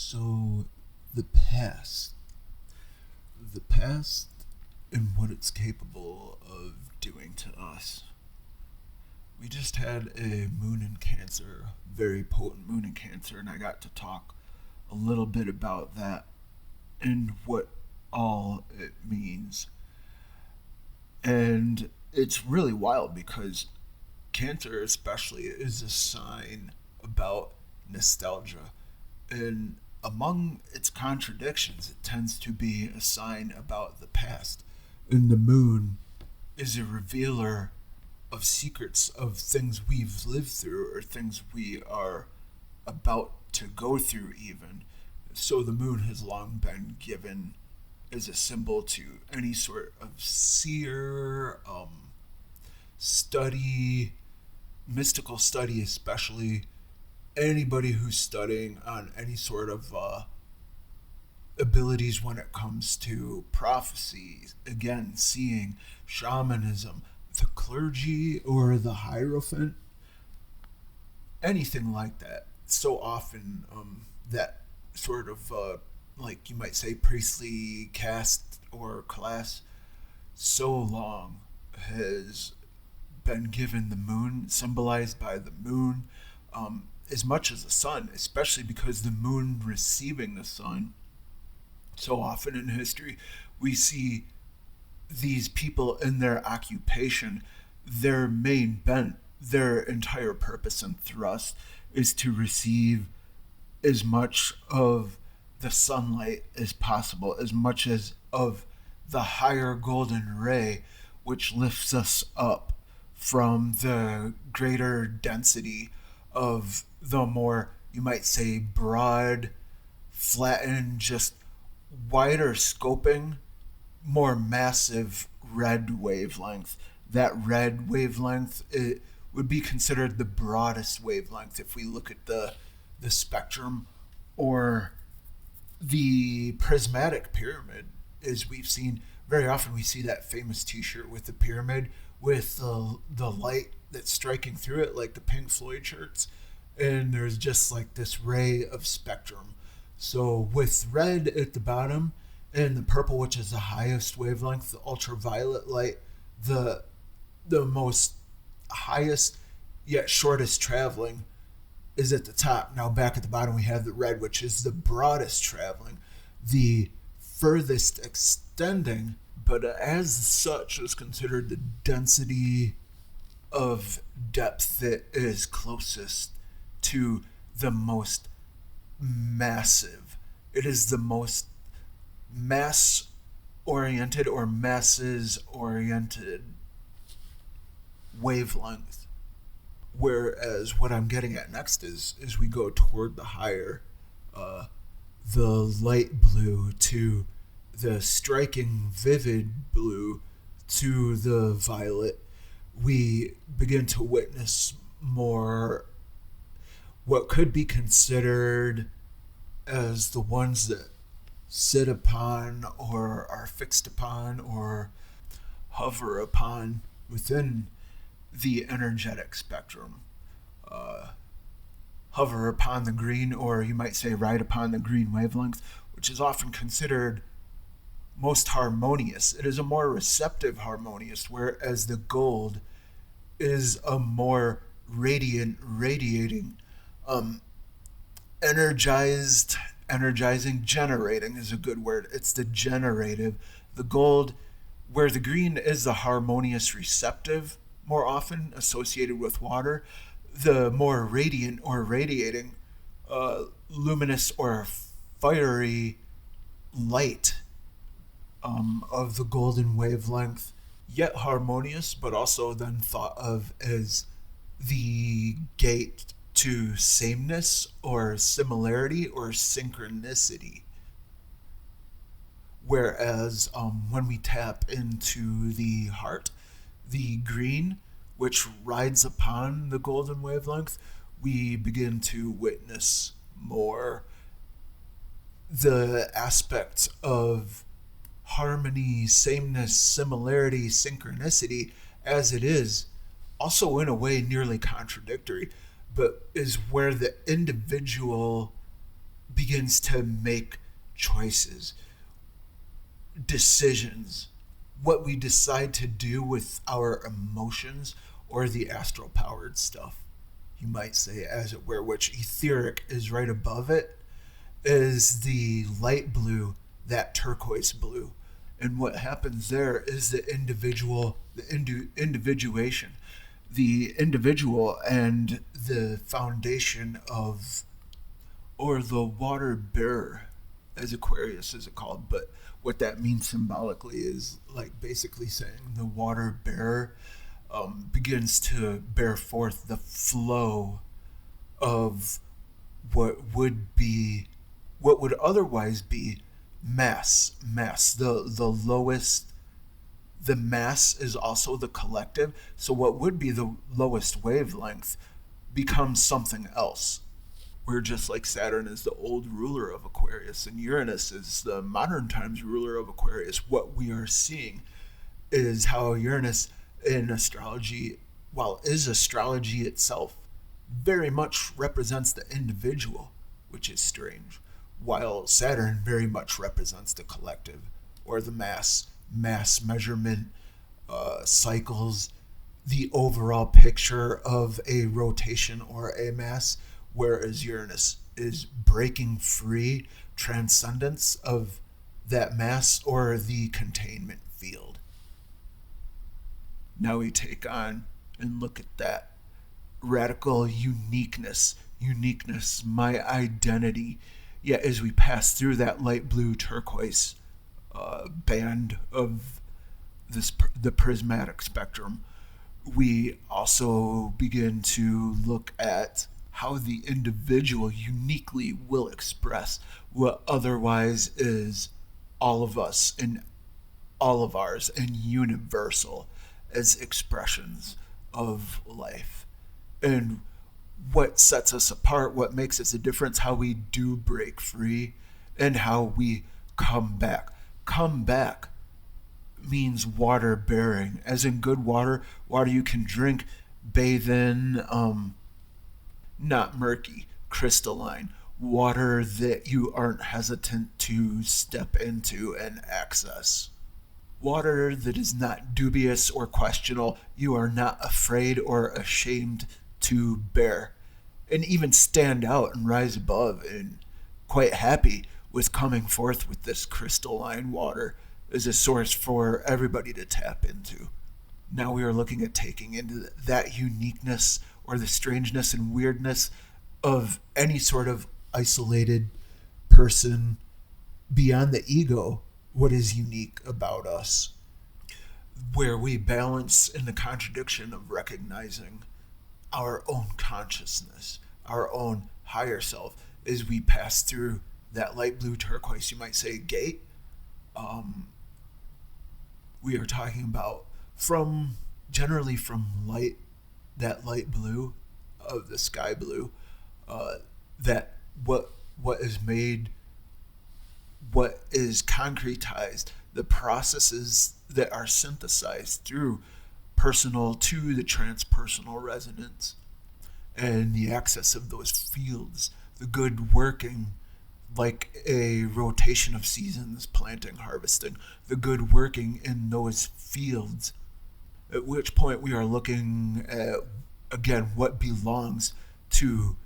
So, the past. The past and what it's capable of doing to us. We just had a moon in Cancer, very potent moon in Cancer, and I got to talk a little bit about that and what all it means. And it's really wild because Cancer, especially, is a sign about nostalgia. And among its contradictions, it tends to be a sign about the past. And the moon is a revealer of secrets of things we've lived through or things we are about to go through, even. So the moon has long been given as a symbol to any sort of seer, study, mystical study, especially anybody who's studying on any sort of abilities when it comes to prophecy, again, seeing shamanism, the clergy or the hierophant, anything like that. So often, that sort of, like you might say, priestly caste or class, so long has been given the moon, symbolized by the moon, as much as the sun, especially because the moon receiving the sun. So often in history, we see these people in their occupation, their main bent, their entire purpose and thrust is to receive as much of the sunlight as possible, as much as of the higher golden ray, which lifts us up from the greater density of the more, you might say, broad, flattened, just wider scoping, more massive red wavelength. That red wavelength, it would be considered the broadest wavelength if we look at the spectrum, or the prismatic pyramid. As we've seen very often, we see that famous T-shirt with the pyramid with the light that's striking through it, like the Pink Floyd shirts, and there's just like this ray of spectrum. So with red at the bottom and the purple, which is the highest wavelength, the ultraviolet light, the most highest yet shortest traveling, is at the top. Now back at the bottom we have the red, which is the broadest traveling, the furthest extending, but as such is considered the density of depth that is closest to the most massive. It is the most mass oriented or masses oriented wavelength. Whereas what I'm getting at next is we go toward the higher, the light blue to the striking vivid blue to the violet, we begin to witness more what could be considered as the ones that sit upon or are fixed upon or hover upon within the energetic spectrum. Hover upon the green, or you might say ride upon the green wavelength, which is often considered most harmonious. It is a more receptive harmonious, whereas the gold is a more radiant, radiating, energized, energizing, generating is a good word. It's the generative. The gold, where the green is the harmonious, receptive, more often associated with water, the more radiant or radiating, luminous or fiery light, of the golden wavelength, yet harmonious, but also then thought of as the gate to sameness or similarity or synchronicity. Whereas when we tap into the heart, the green, which rides upon the golden wavelength, we begin to witness more the aspects of harmony, sameness, similarity, synchronicity, as it is also in a way nearly contradictory, but is where the individual begins to make choices, decisions, what we decide to do with our emotions or the astral powered stuff, you might say, as it were, which etheric is right above it, is the light blue, that turquoise blue. And what happens there is individuation, the individual and the foundation of, or the water bearer, as Aquarius is called. But what that means symbolically is like basically saying the water bearer begins to bear forth the flow of what would otherwise be mass. The lowest, the mass is also the collective. So what would be the lowest wavelength becomes something else. We're just like Saturn is the old ruler of Aquarius and Uranus is the modern times ruler of Aquarius. What we are seeing is how Uranus in astrology, while is astrology itself, very much represents the individual, which is strange, while Saturn very much represents the collective or the mass measurement, cycles, the overall picture of a rotation or a mass, whereas Uranus is breaking free transcendence of that mass or the containment field. Now we take on and look at that radical uniqueness, my identity. Yet as we pass through that light blue turquoise band of the prismatic spectrum, we also begin to look at how the individual uniquely will express what otherwise is all of us and all of ours and universal as expressions of life. And what sets us apart, what makes us a difference, how we do break free, and how we come back. Come back means water bearing, as in good water you can drink, bathe in, not murky, crystalline, water that you aren't hesitant to step into and access. Water that is not dubious or questionable, you are not afraid or ashamed to bear, and even stand out and rise above, and quite happy with coming forth with this crystalline water as a source for everybody to tap into. Now we are looking at taking into that uniqueness or the strangeness and weirdness of any sort of isolated person beyond the ego, what is unique about us, where we balance in the contradiction of recognizing our own consciousness, our own higher self, as we pass through that light blue turquoise, you might say, gate. We are talking about generally from that light blue of the sky blue, that what is made, what is concretized, the processes that are synthesized through personal to the transpersonal resonance, and the access of those fields, the good working, like a rotation of seasons, planting, harvesting, the good working in those fields, at which point we are looking at, again, what belongs to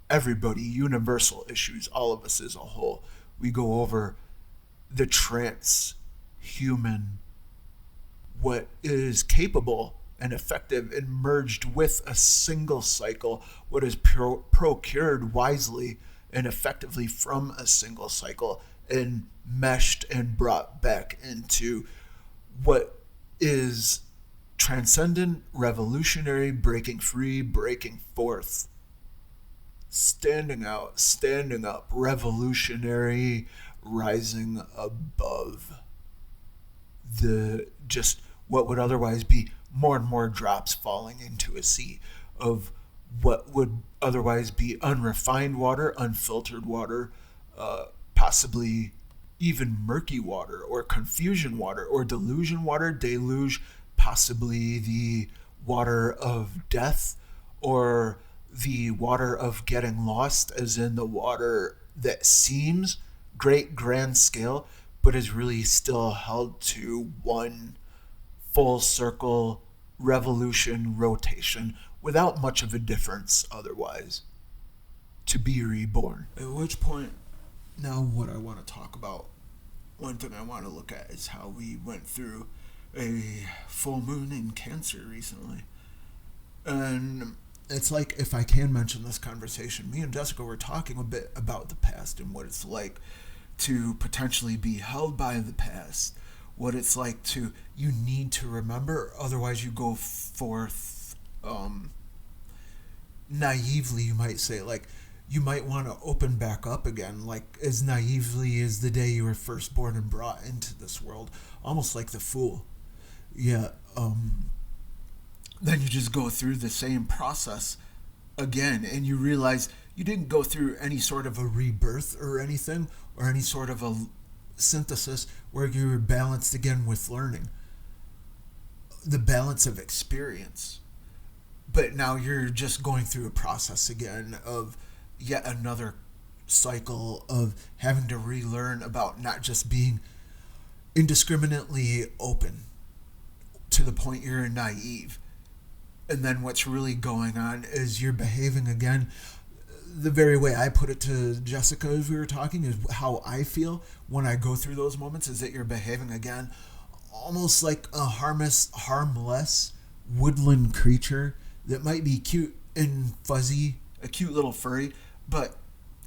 everybody, universal issues, all of us as a whole. We go over the trans-human, what is capable and effective and merged with a single cycle, what is procured wisely and effectively from a single cycle and meshed and brought back into what is transcendent, revolutionary, breaking free, breaking forth, standing out, standing up, revolutionary, rising above the just what would otherwise be more and more drops falling into a sea of what would otherwise be unrefined water, unfiltered water, possibly even murky water or confusion water or delusion water, deluge, possibly the water of death or the water of getting lost, as in the water that seems great grand scale, but is really still held to one full circle revolution rotation without much of a difference otherwise. To be reborn. At which point, now what I want to talk about, one thing I want to look at is how we went through a full moon in Cancer recently. And it's like, if I can mention this conversation, me and Jessica were talking a bit about the past and what it's like to potentially be held by the past. What it's like to, you need to remember, otherwise you go forth naively, you might say, like, you might want to open back up again, like as naively as the day you were first born and brought into this world, almost like the fool. Yeah, then you just go through the same process again, and you realize you didn't go through any sort of a rebirth or anything, or any sort of a synthesis where you were balanced again with learning. The balance of experience. But now you're just going through a process again of yet another cycle of having to relearn about not just being indiscriminately open to the point you're naive. And then what's really going on is you're behaving again. The very way I put it to Jessica as we were talking is how I feel when I go through those moments is that you're behaving again almost like a harmless woodland creature that might be cute and fuzzy, a cute little furry, but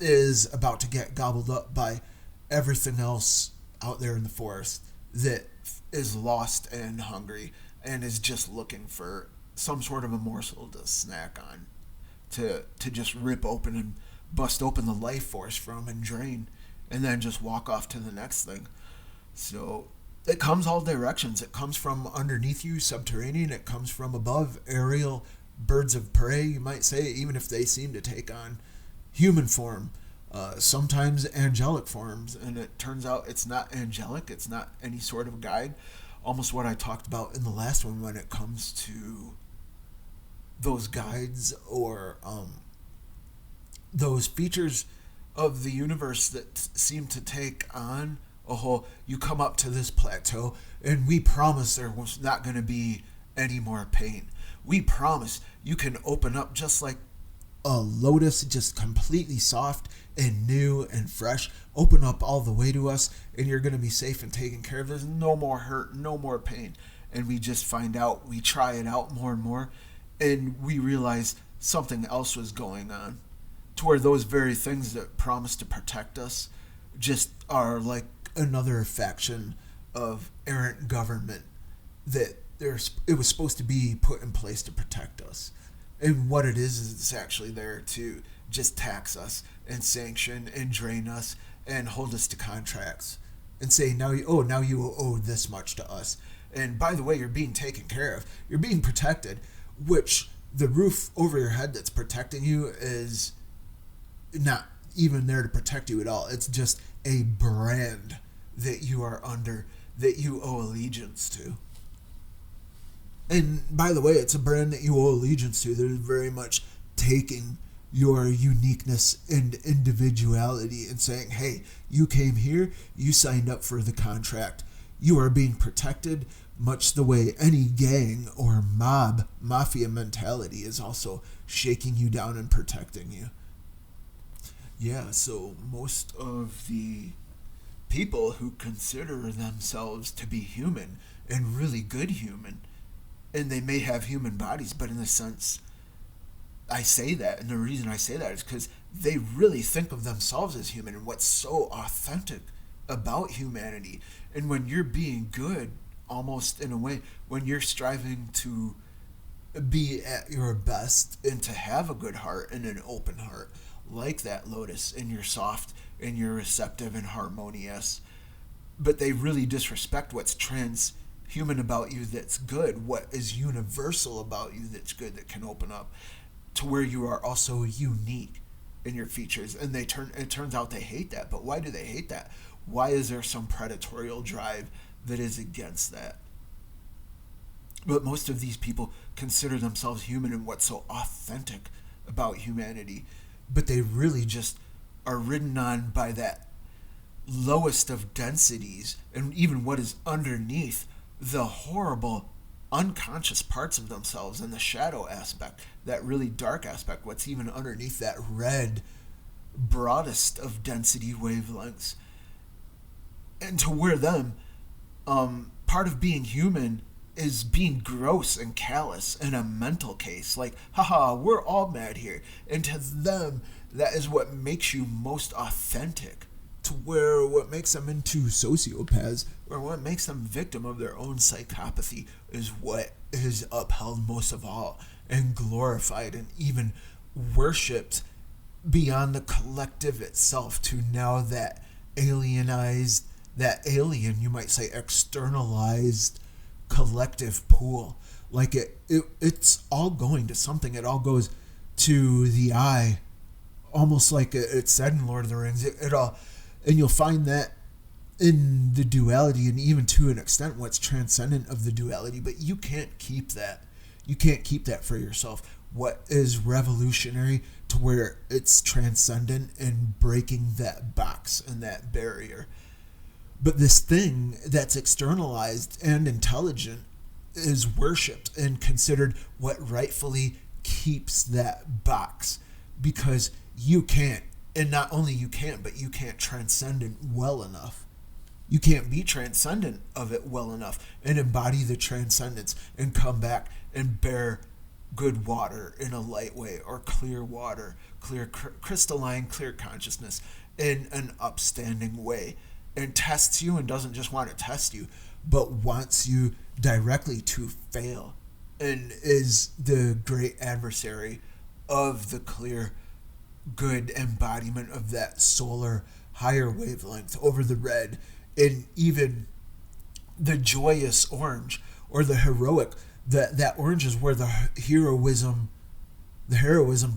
is about to get gobbled up by everything else out there in the forest that is lost and hungry and is just looking for some sort of a morsel to snack on, to just rip open and bust open the life force from and drain, and then just walk off to the next thing. So it comes all directions. It comes from underneath you, subterranean. It comes from above, aerial, birds of prey, you might say, even if they seem to take on human form, sometimes angelic forms. And it turns out it's not angelic. It's not any sort of guide. Almost what I talked about in the last one when it comes to those guides or those features of the universe that seem to take on a whole, you come up to this plateau and we promise there was not going to be any more pain. We promise you can open up just like a lotus, just completely soft and new and fresh. Open up all the way to us and you're going to be safe and taken care of. There's no more hurt, no more pain. And we just find out, we try it out more and more, and we realize something else was going on, to where those very things that promise to protect us just are like another faction of errant government that it was supposed to be put in place to protect us. And what it is it's actually there to just tax us and sanction and drain us and hold us to contracts and say, now you owe this much to us. And by the way, you're being taken care of. You're being protected, which the roof over your head that's protecting you is not even there to protect you at all. It's just a brand that you are under, that you owe allegiance to. And by the way, it's a brand that you owe allegiance to that is very much taking your uniqueness and individuality and saying, hey, you came here, you signed up for the contract. You are being protected, much the way any gang or mafia mentality is also shaking you down and protecting you. Yeah, so most of the people who consider themselves to be human and really good human, and they may have human bodies, but in a sense, I say that, and the reason I say that is because they really think of themselves as human, and what's so authentic about humanity. And when you're being good, almost in a way, when you're striving to be at your best and to have a good heart and an open heart, like that lotus, and you're soft and you're receptive and harmonious, but they really disrespect what's transhuman about you that's good, what is universal about you that's good, that can open up to where you are also unique in your features. And it turns out they hate that. But why do they hate that? Why is there some predatorial drive that is against that? But most of these people consider themselves human and what's so authentic about humanity. But they really just are ridden on by that lowest of densities and even what is underneath the horrible unconscious parts of themselves and the shadow aspect, that really dark aspect, what's even underneath that red, broadest of density wavelengths. And to wear them, part of being human is being gross and callous in a mental case. Like, haha, we're all mad here. And to them, that is what makes you most authentic. To where what makes them into sociopaths or what makes them victim of their own psychopathy is what is upheld most of all and glorified and even worshipped beyond the collective itself, to now that alienized, that alien, you might say, externalized collective pool. Like it's all going to something. It all goes to the eye, almost like it said in Lord of the Rings. It all, and you'll find that in the duality, and even to an extent what's transcendent of the duality. But you can't keep that. You can't keep that for yourself. What is revolutionary to where it's transcendent and breaking that box and that barrier. But this thing that's externalized and intelligent is worshipped and considered what rightfully keeps that box, because you can't, and not only you can't, but you can't transcend it well enough. You can't be transcendent of it well enough and embody the transcendence and come back and bear good water in a light way, or clear water, clear crystalline, clear consciousness in an upstanding way, and tests you and doesn't just want to test you, but wants you directly to fail, and is the great adversary of the clear, good embodiment of that solar higher wavelength over the red, and even the joyous orange or the heroic. That orange is where the heroism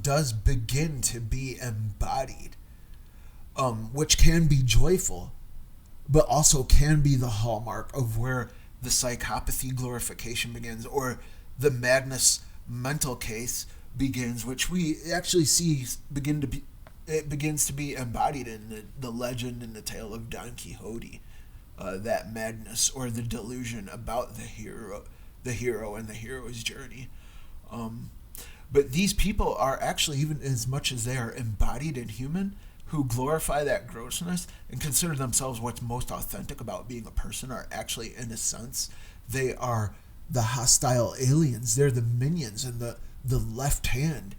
does begin to be embodied, which can be joyful, but also can be the hallmark of where the psychopathy glorification begins, or the madness mental case begins, which we actually see it begins to be embodied in the legend and the tale of Don Quixote, that madness or the delusion about the hero and the hero's journey. But these people are actually, even as much as they are embodied and human, who glorify that grossness and consider themselves what's most authentic about being a person, are actually, in a sense, they are the hostile aliens. They're the minions in the left hand,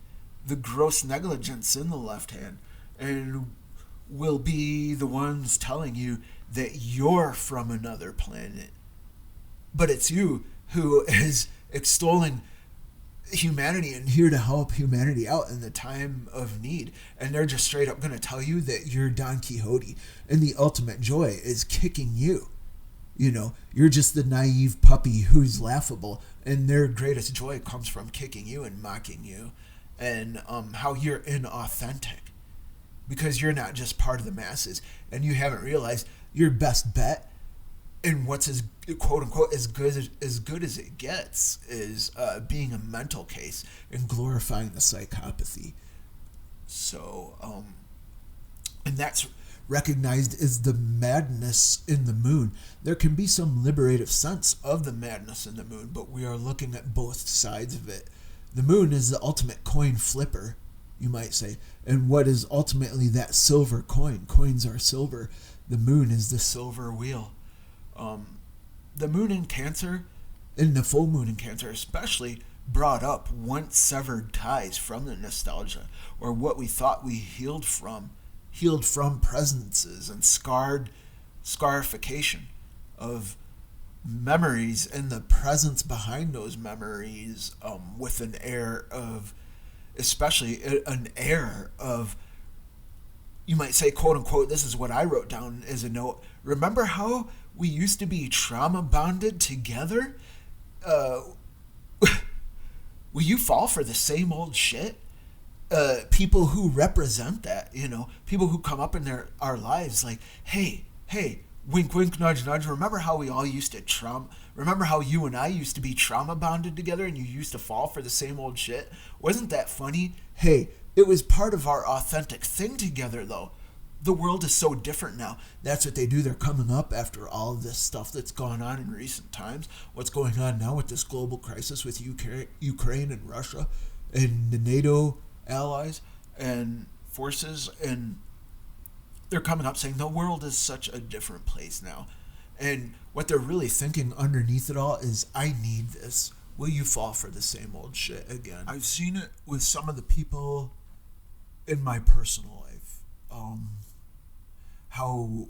the gross negligence in the left hand, and will be the ones telling you that you're from another planet. But it's you who is extolling humanity and here to help humanity out in the time of need. And they're just straight up going to tell you that you're Don Quixote and the ultimate joy is kicking you. You know, you're just the naive puppy who's laughable, and their greatest joy comes from kicking you and mocking you, and how you're inauthentic because you're not just part of the masses, and you haven't realized your best bet and what's as quote unquote as good as it gets is being a mental case and glorifying the psychopathy. So, and that's recognized as the madness in the moon. There can be some liberative sense of the madness in the moon, but we are looking at both sides of it. The moon is the ultimate coin flipper, you might say, and what is ultimately that silver coin. Coins are silver. The moon is the silver wheel. The moon in Cancer, and the full moon in Cancer especially, brought up once severed ties from the nostalgia, or what we thought we healed from presences and scarification of memories, and the presence behind those memories, with an air of, especially an air of, you might say, quote unquote, this is what I wrote down as a note. Remember how we used to be trauma bonded together? Will you fall for the same old shit? People who represent that, people who come up in our lives like, hey, wink, wink, nudge, nudge. Remember how we all used to remember how you and I used to be trauma bonded together and you used to fall for the same old shit? Wasn't that funny? Hey, it was part of our authentic thing together, though. the world is so different now. That's what they do. They're coming up after all of this stuff that's gone on in recent times. What's going on now with this global crisis with Ukraine and Russia and the NATO allies and forces, and they're coming up saying the world is such a different place now. And what they're really thinking underneath it all is, I need this. Will you fall for the same old shit again? I've seen it with some of the people in my personal life. How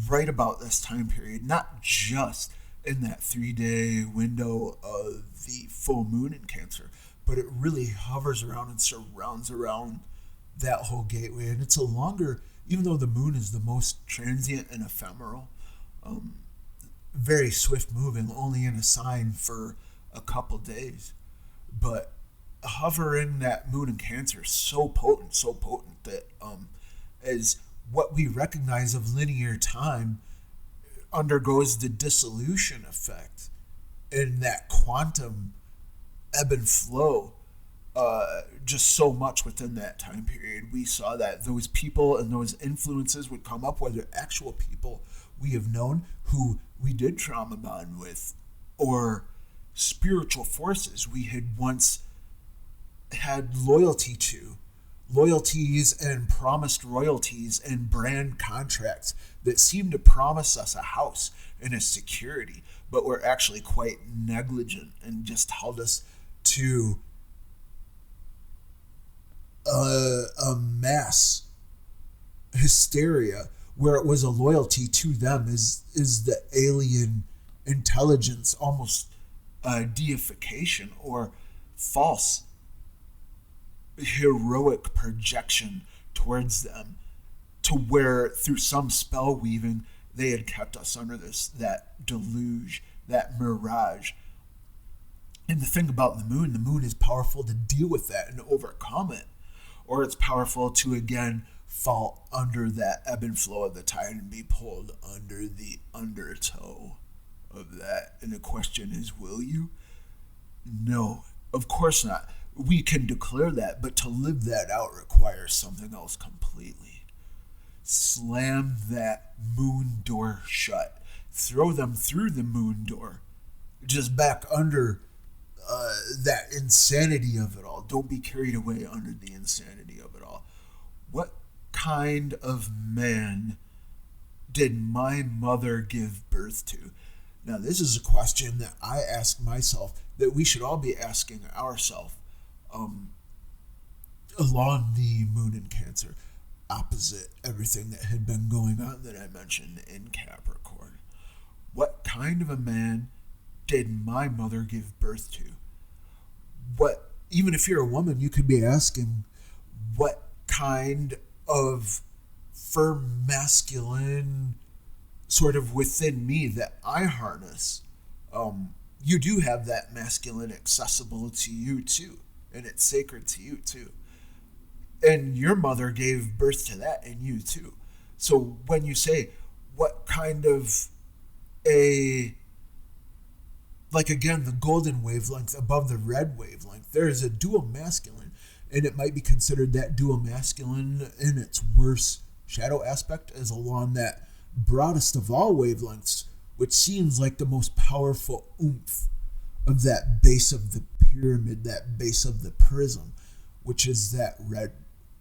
right about this time period, not just in that 3-day window of the full moon in Cancer, but it really hovers around and surrounds around that whole gateway. And it's a longer, even though the moon is the most transient and ephemeral, very swift moving, only in a sign for a couple days. But hovering that moon in Cancer is so potent that as what we recognize of linear time undergoes the dissolution effect, and that quantum ebb and flow just so much within that time period. We saw that those people and those influences would come up, whether actual people we have known who we did trauma bond with, or spiritual forces we had once had loyalty to, loyalties and promised royalties and brand contracts that seemed to promise us a house and a security, but were actually quite negligent and just held us to a mass hysteria where it was a loyalty to them is the alien intelligence, almost a deification or false heroic projection towards them, to where through some spell weaving they had kept us under that deluge, that mirage. And the thing about the moon is powerful to deal with that and overcome it, or it's powerful to again fall under that ebb and flow of the tide and be pulled under the undertow of that. And the question is, will you? No, of course not. We can declare that, but to live that out requires something else completely. Slam that moon door shut. Throw them through the moon door. Just back under that insanity of it all. Don't be carried away under the insanity of it all. What kind of man did my mother give birth to? Now, this is a question that I ask myself, that we should all be asking ourselves. Along the moon in Cancer, opposite everything that had been going on that I mentioned in Capricorn. What kind of a man did my mother give birth to? What, even if you're a woman, you could be asking, what kind of firm masculine sort of within me that I harness? You do have that masculine accessible to you too, and it's sacred to you too. And your mother gave birth to that in you too. So when you say, what kind of like again, the golden wavelength above the red wavelength, there is a dual masculine, and it might be considered that dual masculine in its worst shadow aspect as along that broadest of all wavelengths, which seems like the most powerful oomph of that base of the pyramid, that base of the prism, which is that red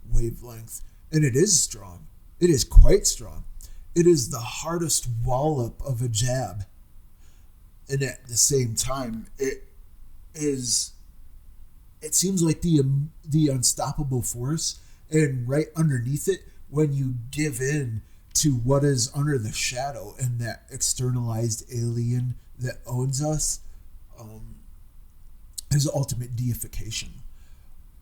wavelength. And it is strong. It is quite strong. It is the hardest wallop of a jab. And at the same time, it seems like the unstoppable force, and right underneath it, when you give in to what is under the shadow and that externalized alien that owns us, is ultimate deification,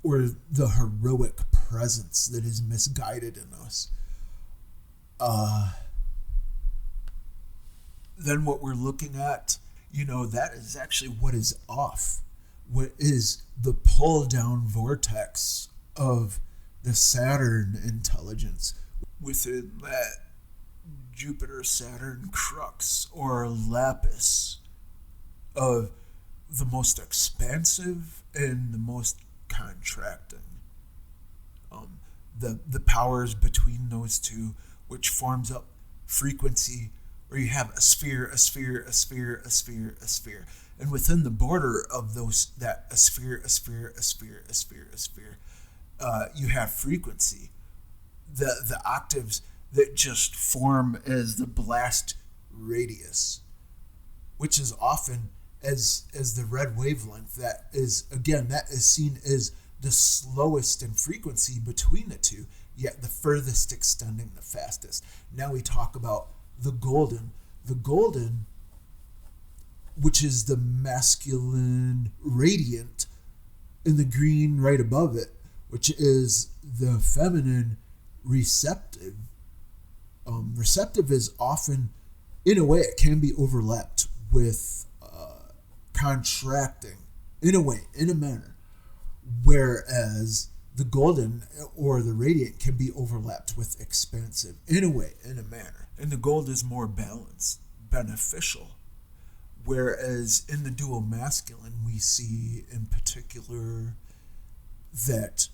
or the heroic presence that is misguided in us. Then what we're looking at, that is actually what is off. What is the pull down vortex of the Saturn intelligence within that Jupiter-Saturn crux or lapis of the most expansive and the most contracting. The powers between those two which forms up frequency, where you have a sphere, a sphere, a sphere, a sphere, a sphere. And within the border of those, that a sphere, a sphere, a sphere, a sphere, a sphere, you have frequency. The octaves that just form as the blast radius, which is often as the red wavelength. That is, again, that is seen as the slowest in frequency between the two, yet the furthest extending the fastest. Now we talk about the golden. The golden, which is the masculine radiant, in the green right above it, which is the feminine receptive. Receptive is often, in a way, it can be overlapped with contracting, in a way, in a manner, whereas the golden or the radiant can be overlapped with expansive, in a way, in a manner. And the gold is more balanced, beneficial. Whereas in the dual masculine, we see in particular that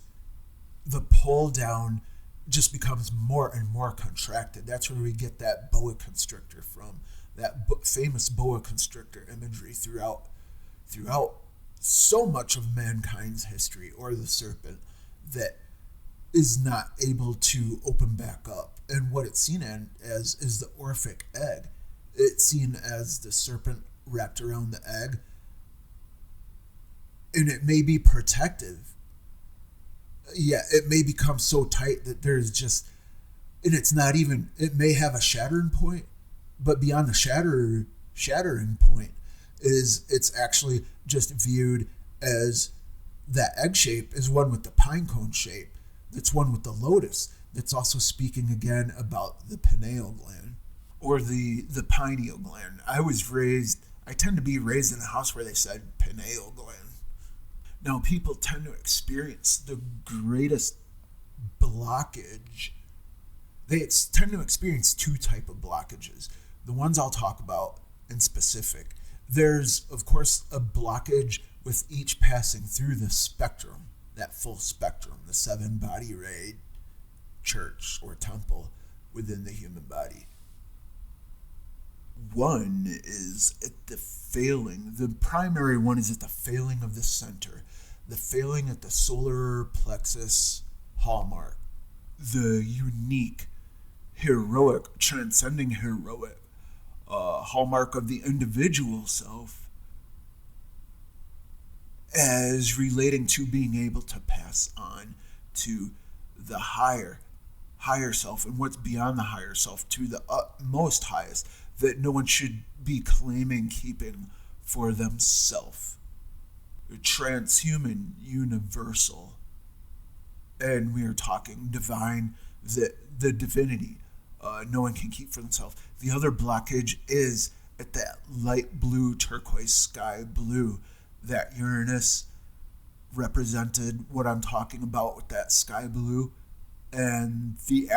the pull down just becomes more and more contracted. That's where we get that boa constrictor from, that famous boa constrictor imagery throughout so much of mankind's history, or the serpent that is not able to open back up. And what it's seen as is the Orphic egg. It's seen as the serpent wrapped around the egg, and it may be protective. Yeah, it may become so tight that there's just, and it's not even, it may have a shattering point, but beyond the shattering point is it's actually just viewed as that egg shape is one with the pine cone shape, that's one with the lotus, that's also speaking again about the pineal gland, or the pineal gland. I tend to be raised in a house where they said pineal gland. Now, people tend to experience the greatest blockage. They tend to experience two type of blockages. The ones I'll talk about in specific. There's, of course, a blockage with each passing through the spectrum, that full spectrum, the 7-body ray church or temple within the human body. One is at the failing. The primary one is at the failing of the center, the failing at the solar plexus hallmark, the unique, heroic, transcending heroic hallmark of the individual self, as relating to being able to pass on to the higher self, and what's beyond the higher self, to the utmost highest, that no one should be claiming keeping for themselves. Transhuman, universal. And we are talking divine, the divinity. No one can keep for themselves. The other blockage is at that light blue, turquoise sky blue, that Uranus represented what I'm talking about with that sky blue, and the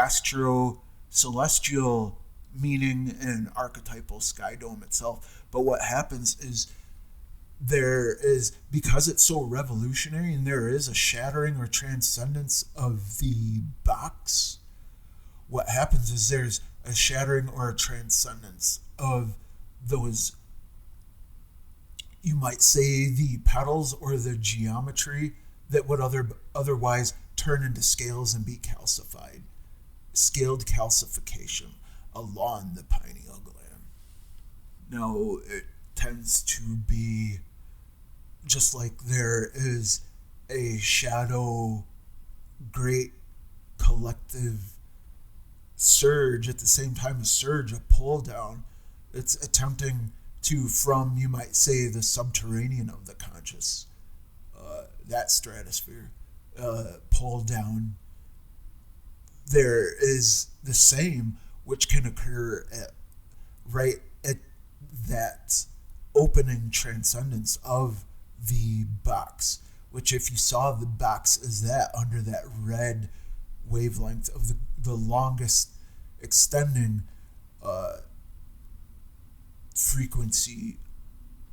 celestial meaning and archetypal sky dome itself. But what happens is because it's so revolutionary, and there is a shattering or transcendence of the box, what happens is there's a shattering or a transcendence of those, you might say, the petals or the geometry that would otherwise turn into scales and be calcified. Scaled calcification along the pineal gland. Now, it tends to be just like there is a shadow, great collective surge at the same time as surge, a pull down. It's attempting to, from, you might say, the subterranean of the conscious, that stratosphere, pull down. There is the same, which can occur right at that opening transcendence of the box, which, if you saw the box as that, under that red wavelength of the longest extending frequency,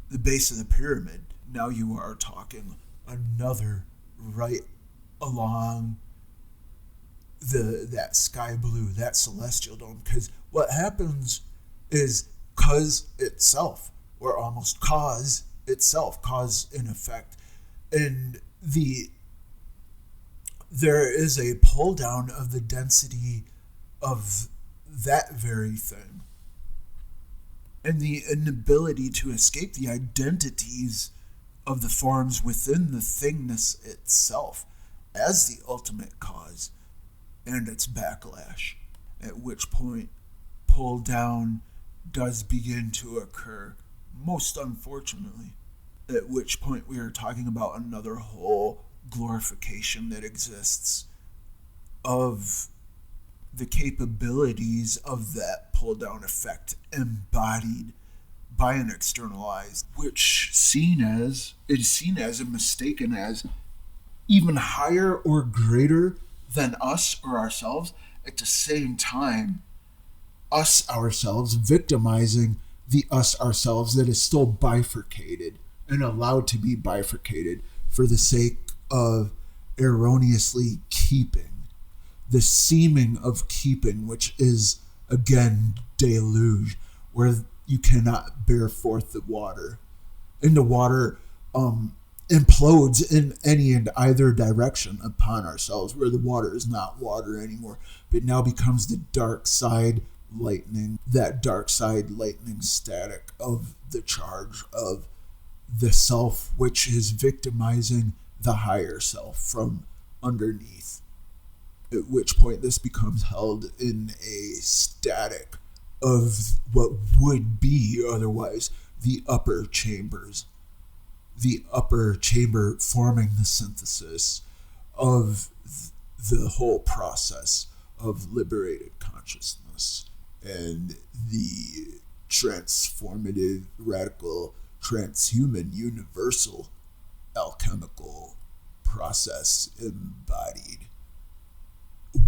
the base of the pyramid, now you are talking another right along that sky blue, that celestial dome. Because what happens is cause itself, or almost cause itself, cause and effect, and there is a pull down of the density of that very thing, and the inability to escape the identities of the forms within the thingness itself as the ultimate cause and its backlash, at which point pull down does begin to occur, most unfortunately, at which point we are talking about another whole glorification that exists of the capabilities of that pull down effect embodied by an externalized, which is seen as and mistaken as even higher or greater than us or ourselves, at the same time us ourselves victimizing the us ourselves that is still bifurcated and allowed to be bifurcated for the sake of erroneously keeping, the seeming of keeping, which is again deluge, where you cannot bear forth the water, and the water implodes in any and either direction upon ourselves, where the water is not water anymore, but now becomes the dark side lightning, that dark side lightning static of the charge of the self, which is victimizing the higher self from underneath, at which point this becomes held in a static of what would be otherwise the upper chambers, the upper chamber forming the synthesis of the whole process of liberated consciousness and the transformative, radical, transhuman, universal, alchemical process embodied,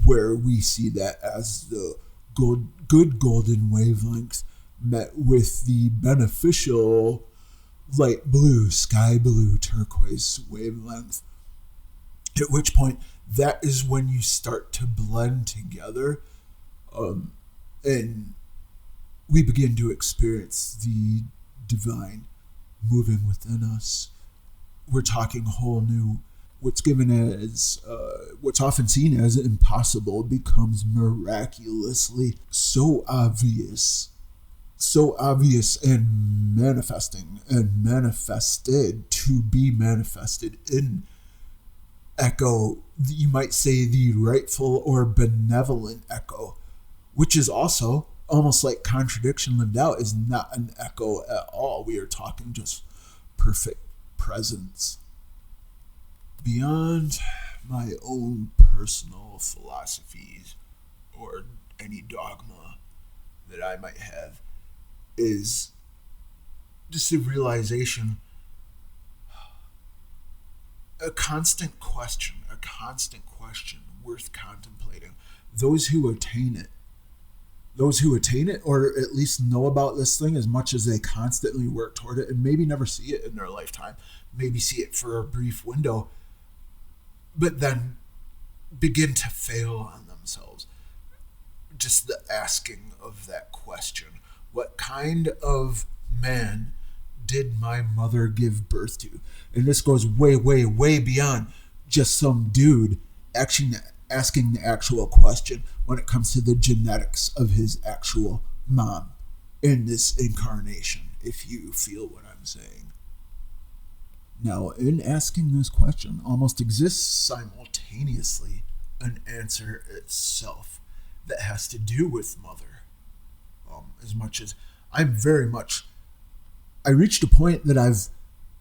where we see that as the good golden wavelength met with the beneficial light blue, sky blue, turquoise wavelength, at which point that is when you start to blend together, and we begin to experience the divine moving within us. We're talking whole new, what's given as, what's often seen as impossible becomes miraculously so obvious and manifesting and manifested to be manifested in echo, you might say the rightful or benevolent echo, which is also almost like contradiction lived out, is not an echo at all. We are talking just perfect presence. Beyond my own personal philosophies or any dogma that I might have, is just a realization, a constant question worth contemplating. Those who attain it, or at least know about this thing as much as they constantly work toward it and maybe never see it in their lifetime, maybe see it for a brief window, but then begin to fail on themselves. Just the asking of that question. What kind of man did my mother give birth to? And this goes way, way, way beyond just some dude actually asking the actual question when it comes to the genetics of his actual mom in this incarnation, if you feel what I'm saying. Now, in asking this question, almost exists simultaneously an answer itself that has to do with mother. As much as I reached a point that I've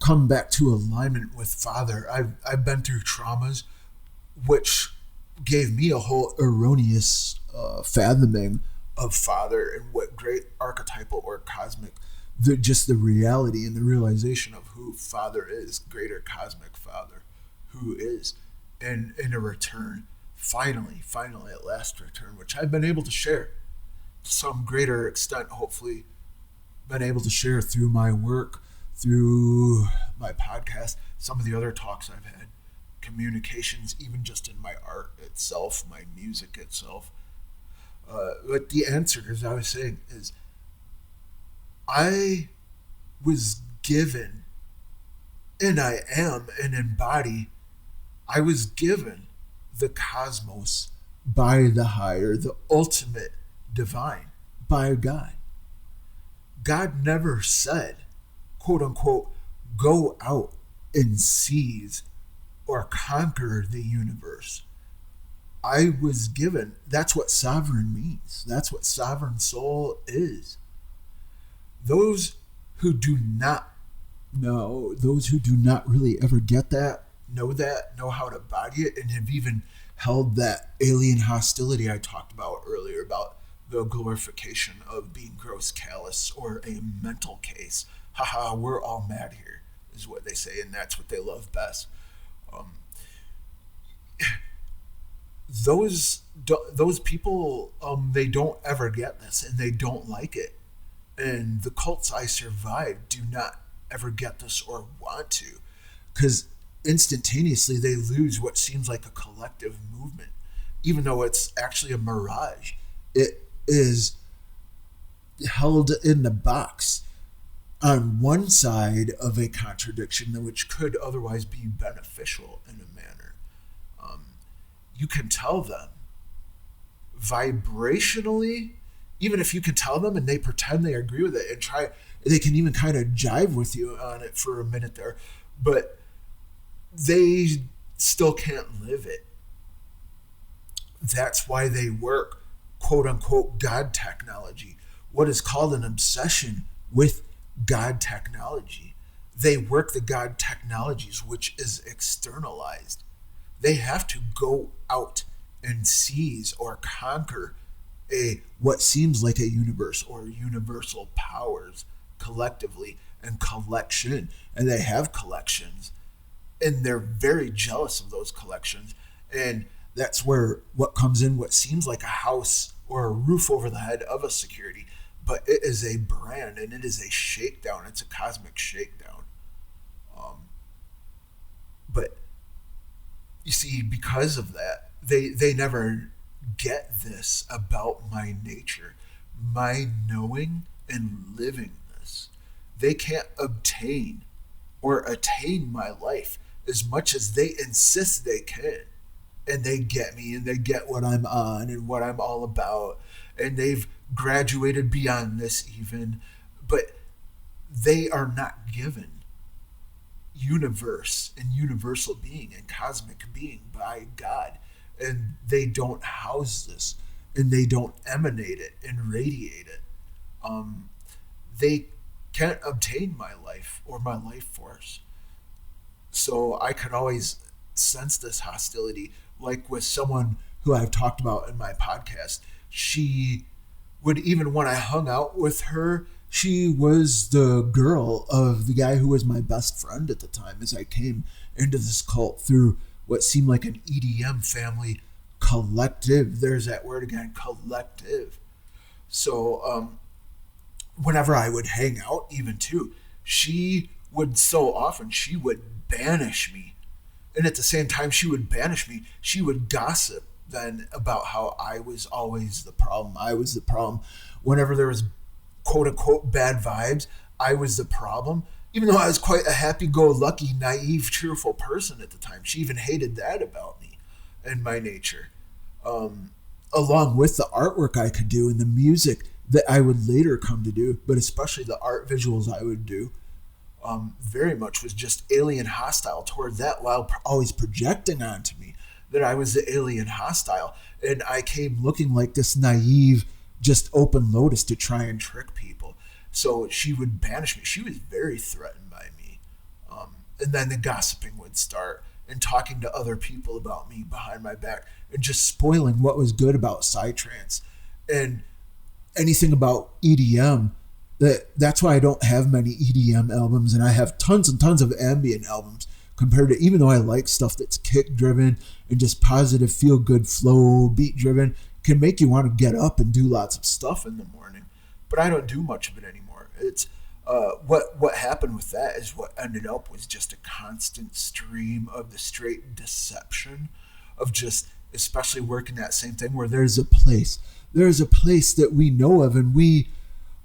come back to alignment with father. I've been through traumas which gave me a whole erroneous fathoming of father and what great archetypal or cosmic, just the reality and the realization of who father is, greater cosmic father, who is, and in a return, finally at last return, which I've been able to share to some greater extent, hopefully been able to share through my work, through my podcast, some of the other talks I've had, communications, even just in my art itself, my music itself. But the answer, as I was saying, is I was given, and I am and embody, I was given the cosmos by the higher, the ultimate divine, by God. God never said, quote unquote, go out and seize or conquer the universe. I was given, that's what sovereign means. That's what sovereign soul is. Those who do not know, those who do not really ever get that, know how to body it, and have even held that alien hostility I talked about earlier about the glorification of being gross callous or a mental case. Haha, we're all mad here, is what they say, and that's what they love best. Those people, they don't ever get this, and they don't like it. And the cults I survived do not ever get this or want to, because instantaneously they lose what seems like a collective movement, even though it's actually a mirage. It is held in the box on one side of a contradiction which could otherwise be beneficial in a manner. You can tell them vibrationally, even if you can tell them and they pretend they agree with it and try, they can even kind of jive with you on it for a minute there, but they still can't live it. That's why they work, quote unquote, God technology, what is called an obsession with God technology. They work the God technologies, which is externalized. They have to go out and seize or conquer what seems like a universe or universal powers collectively and collection. And they have collections, and they're very jealous of those collections. And that's where what comes in, what seems like a house or a roof over the head of a security, but it is a brand and it is a shakedown. It's a cosmic shakedown. But you see, because of that, they never get this about my nature, my knowing and living this. They can't obtain or attain my life as much as they insist they can. And they get me and they get what I'm on and what I'm all about. And they've graduated beyond this even. But they are not given universe and universal being and cosmic being by God. And they don't house this and they don't emanate it and radiate it. They can't obtain my life or my life force. So I could always sense this hostility, like with someone who I've talked about in my podcast. She would, even when I hung out with her, she was the girl of the guy who was my best friend at the time, as I came into this cult through what seemed like an EDM family collective. There's that word again, collective. So whenever I would hang out, even too, she would banish me. And at the same time she would banish me, she would gossip then about how I was always the problem. I was the problem. Whenever there was quote unquote bad vibes, I was the problem. Even though I was quite a happy-go-lucky, naive, cheerful person at the time. She even hated that about me and my nature. Along with the artwork I could do and the music that I would later come to do, but especially the art visuals I would do, very much was just alien hostile toward that, while always projecting onto me that I was the alien hostile. And I came looking like this naive, just open lotus to try and trick people. So she would banish me. She was very threatened by me. And then the gossiping would start and talking to other people about me behind my back and just spoiling what was good about Psytrance and anything about EDM. That's why I don't have many EDM albums, and I have tons and tons of ambient albums compared to, even though I like stuff that's kick driven and just positive, feel good flow, beat driven, can make you want to get up and do lots of stuff in the morning. But I don't do much of it anymore. It's What happened with that is what ended up was just a constant stream of the straight deception of just, especially working that same thing where there's a place that we know of, and we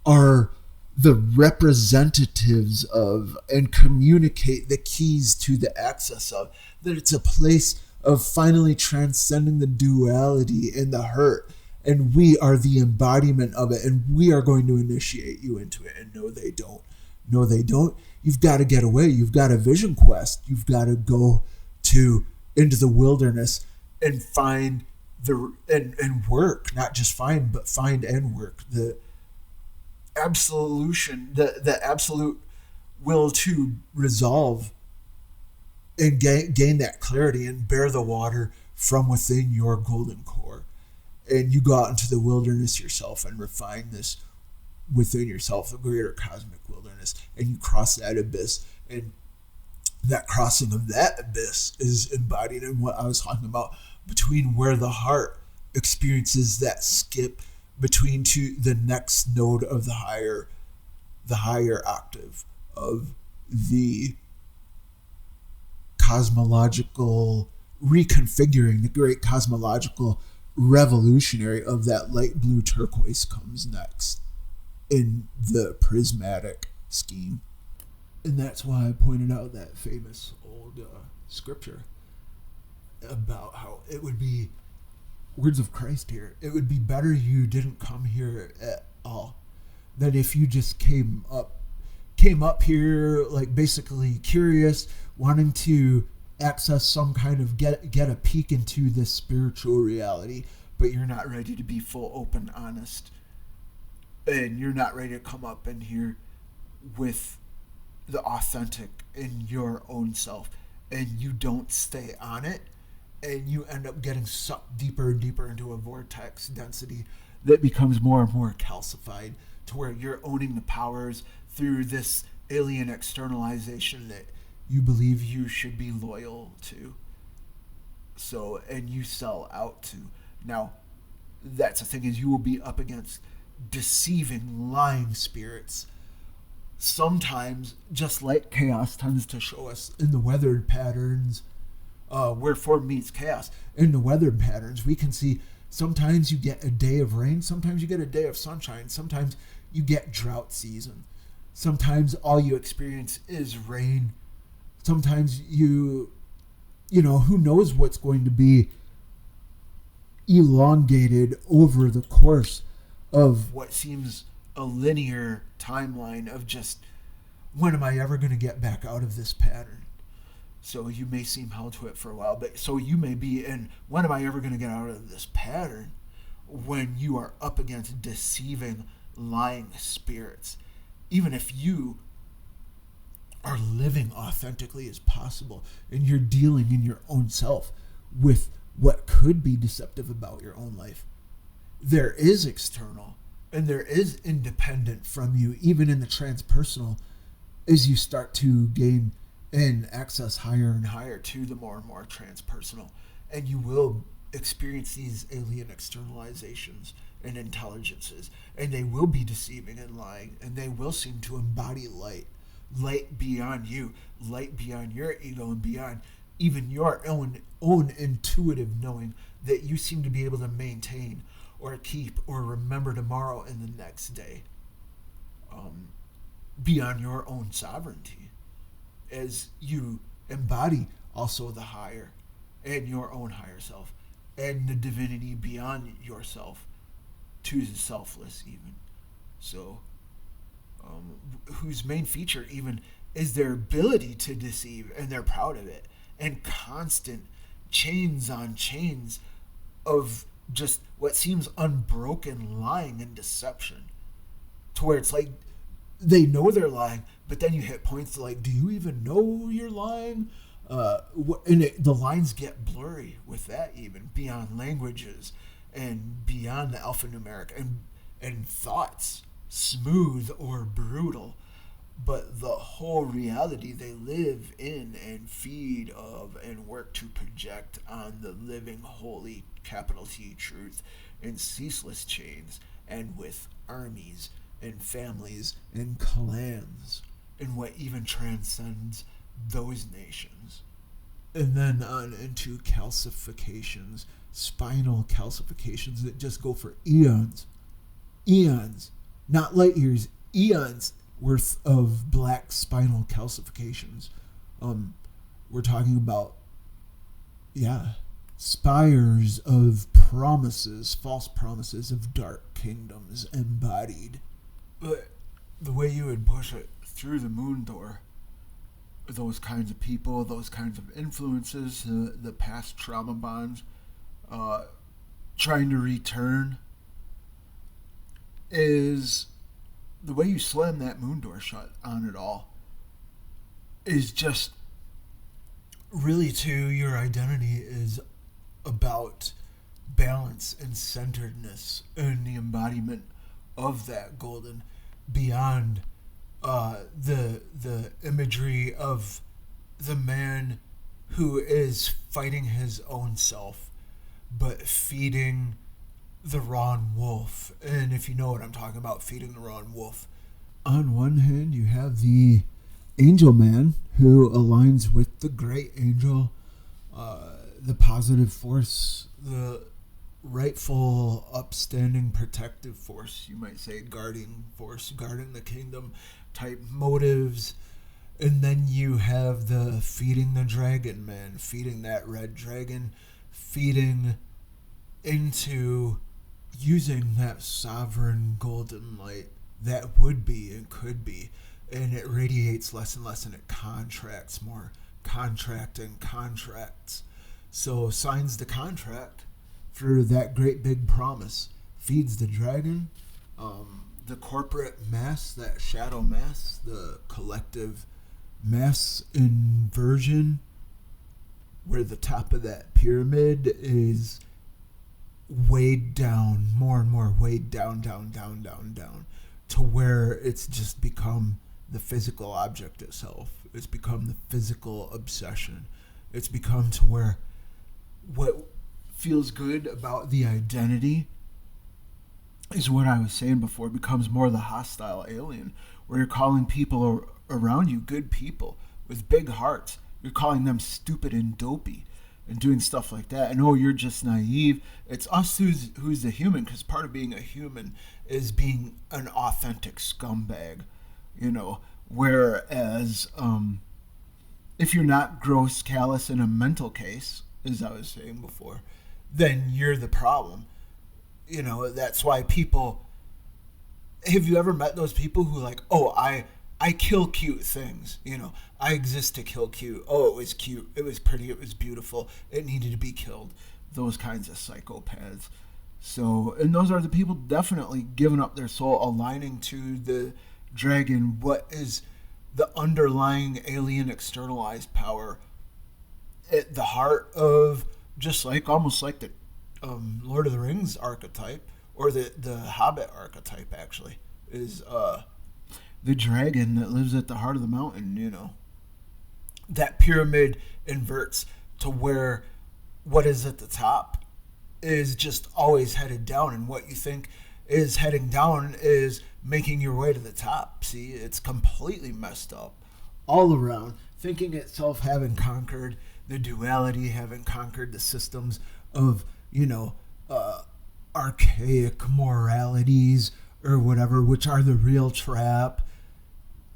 are the representatives of and communicate the keys to the access of, that it's a place of finally transcending the duality and the hurt, and we are the embodiment of it, and we are going to initiate you into it. And no they don't. You've got to get away. You've got a vision quest. You've got to go to into the wilderness and find and work, not just find, but find and work the absolution, the absolute will to resolve and gain that clarity and bear the water from within your golden core. And you go out into the wilderness yourself and refine this within yourself, the greater cosmic wilderness, and you cross that abyss. And that crossing of that abyss is embodied in what I was talking about, between where the heart experiences that skip between to the next node of the higher octave of the cosmological reconfiguring, the great cosmological revolutionary of that light blue turquoise comes next in the prismatic scheme. And that's why I pointed out that famous old scripture about how it would be, words of Christ here, it would be better you didn't come here at all than if you just came up here like basically curious, wanting to access some kind of get a peek into this spiritual reality, but you're not ready to be full, open, honest, and you're not ready to come up in here with the authentic in your own self, and you don't stay on it, and you end up getting sucked deeper and deeper into a vortex density that becomes more and more calcified, to where you're owning the powers through this alien externalization that you believe you should be loyal to. So, and you sell out to. Now, that's the thing, is you will be up against deceiving, lying spirits. Sometimes, just like chaos tends to show us in the weathered patterns, where form meets chaos. In the weathered patterns, we can see sometimes you get a day of rain, sometimes you get a day of sunshine, sometimes you get drought season. Sometimes all you experience is rain. Sometimes you know, who knows what's going to be elongated over the course of what seems a linear timeline of just, when am I ever going to get back out of this pattern? So you may seem held to it for a while, but so you may be in, when am I ever going to get out of this pattern? When you are up against deceiving, lying spirits. Even if you are living authentically as possible and you're dealing in your own self with what could be deceptive about your own life, there is external and there is independent from you, even in the transpersonal, as you start to gain and access higher and higher to the more and more transpersonal. And you will experience these alien externalizations and intelligences, and they will be deceiving and lying, and they will seem to embody light beyond you, light beyond your ego, and beyond even your own intuitive knowing that you seem to be able to maintain or keep or remember tomorrow and the next day, beyond your own sovereignty, as you embody also the higher and your own higher self and the divinity beyond yourself, to the selfless even. So whose main feature even is their ability to deceive, and they're proud of it, and constant chains on chains of just what seems unbroken lying and deception, to where it's like they know they're lying, but then you hit points like, do you even know you're lying? The lines get blurry with that, even beyond languages and beyond the alphanumeric and thoughts, smooth or brutal, but the whole reality they live in and feed of and work to project on the living holy capital T truth in ceaseless chains and with armies and families and clans, and what even transcends those nations. And then on into calcifications, spinal calcifications that just go for eons. Eons, not light years, eons worth of black spinal calcifications. We're talking about, spires of promises, false promises of dark kingdoms embodied. But the way you would push it through the moon door, those kinds of people, those kinds of influences, the past trauma bonds, trying to return, is the way you slam that moon door shut on it all is just really to your identity is about balance and centeredness and the embodiment of that golden beyond the imagery of the man who is fighting his own self but feeding the Ron Wolf. And if you know what I'm talking about, feeding the Ron Wolf. On one hand, you have the angel man who aligns with the great angel, the positive force, the rightful, upstanding, protective force, you might say, guarding force, guarding the kingdom type motives. And then you have the feeding the dragon man, feeding that red dragon, feeding into using that sovereign golden light that would be and could be, and it radiates less and less and it contracts more, contracting contracts. So signs the contract for that great big promise, feeds the dragon, the corporate mass, that shadow mass, the collective mass inversion, where the top of that pyramid is weighed down, more and more weighed down, to where it's just become the physical object itself. It's become the physical obsession. It's become to where what feels good about the identity is what I was saying before, becomes more the hostile alien, where you're calling people around you good people with big hearts. You're calling them stupid and dopey and doing stuff like that. And oh, you're just naive. It's us who's the human, because part of being a human is being an authentic scumbag, whereas if you're not gross, callous in a mental case, as I was saying before, then you're the problem. That's why people, have you ever met those people who like, oh, I kill cute things, I exist to kill cute. Oh, it was cute, it was pretty, it was beautiful, it needed to be killed. Those kinds of psychopaths. So, and those are the people definitely giving up their soul, aligning to the dragon, what is the underlying alien externalized power at the heart of, just like, almost like the Lord of the Rings archetype, or the Hobbit archetype, actually, is the dragon that lives at the heart of the mountain, That pyramid inverts to where what is at the top is just always headed down, and what you think is heading down is making your way to the top. See, it's completely messed up all around. Thinking itself having conquered the duality, having conquered the systems of, archaic moralities or whatever, which are the real trap.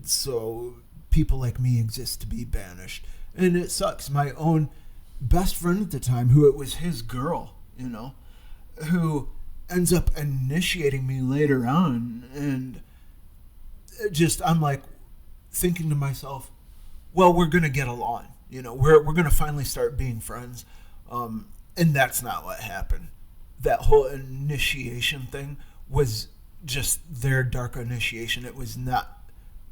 So people like me exist to be banished. And it sucks. My own best friend at the time, who it was his girl, who ends up initiating me later on. And I'm like thinking to myself, well, we're going to get along. We're going to finally start being friends. And that's not what happened. That whole initiation thing was just their dark initiation. It was not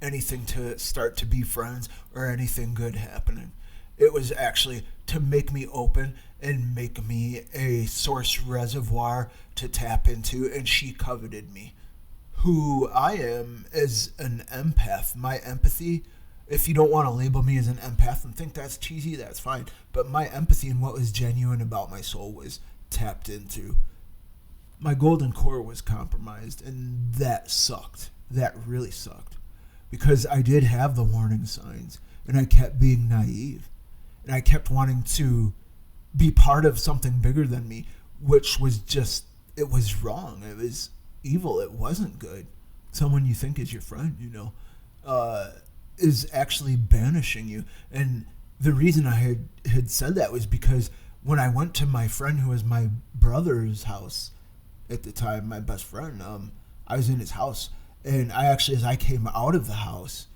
anything to start to be friends or anything good happening. It was actually to make me open and make me a source reservoir to tap into, and she coveted me. Who I am as an empath, my empathy, if you don't want to label me as an empath and think that's cheesy, that's fine. But my empathy and what was genuine about my soul was tapped into. My golden core was compromised, and that sucked. that really sucked because I did have the warning signs and I kept being naive and I kept wanting to be part of something bigger than me, which was just, it was wrong. It was evil. It wasn't good. Someone you think is your friend, is actually banishing you. And the reason I had said that was because when I went to my friend who was my brother's house at the time, my best friend, I was in his house. And I actually, as I came out of the house,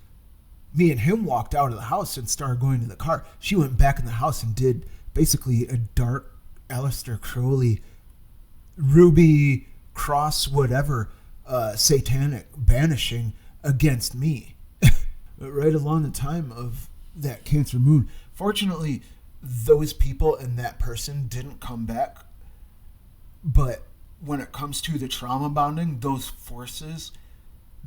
me and him walked out of the house and started going to the car. She went back in the house and did basically a dark Aleister Crowley, Ruby Cross, whatever, satanic banishing against me. Right along the time of that Cancer moon. Fortunately, those people and that person didn't come back. But when it comes to the trauma bonding, those forces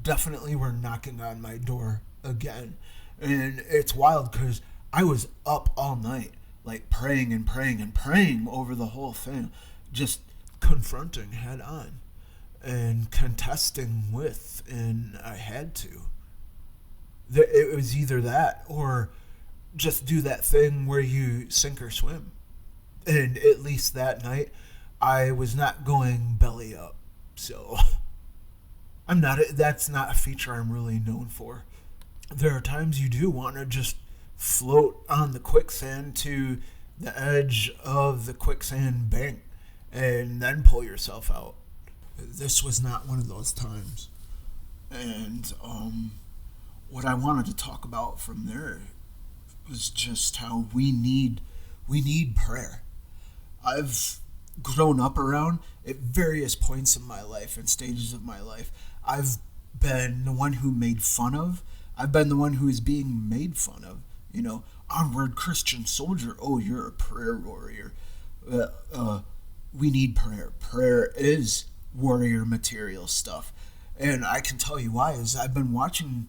definitely were knocking on my door again. And it's wild because I was up all night, like praying and praying and praying over the whole thing, just confronting head on and contesting with, and I had to. It was either that or just do that thing where you sink or swim. And at least that night, I was not going belly up. So that's not a feature I'm really known for. There are times you do want to just float on the quicksand to the edge of the quicksand bank and then pull yourself out. This was not one of those times. And what I wanted to talk about from there was just how we need prayer. I've grown up around at various points in my life and stages of my life. I've been the one who made fun of. I've been the one who is being made fun of. Onward Christian soldier. Oh, you're a prayer warrior. We need prayer. Prayer is warrior material stuff. And I can tell you why, is I've been watching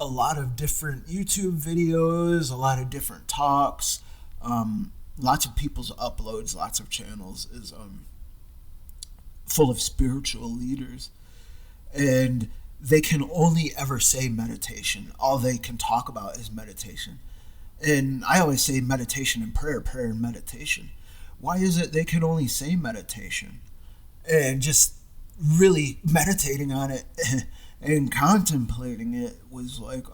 a lot of different YouTube videos, a lot of different talks, lots of people's uploads, lots of channels is full of spiritual leaders. And they can only ever say meditation. All they can talk about is meditation. And I always say meditation and prayer, prayer and meditation. Why is it they can only say meditation? And just really meditating on it and contemplating it was like,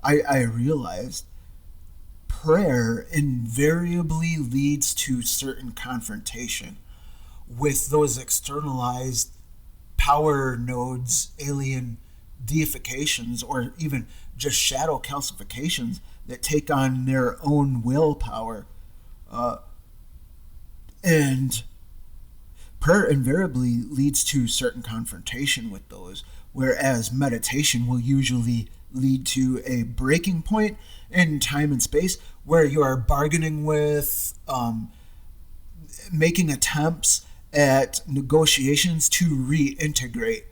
I realized prayer invariably leads to certain confrontation with those externalized power nodes, alien deifications, or even just shadow calcifications that take on their own willpower. And prayer invariably leads to certain confrontation with those, whereas meditation will usually lead to a breaking point in time and space where you are bargaining with, making attempts at negotiations to reintegrate.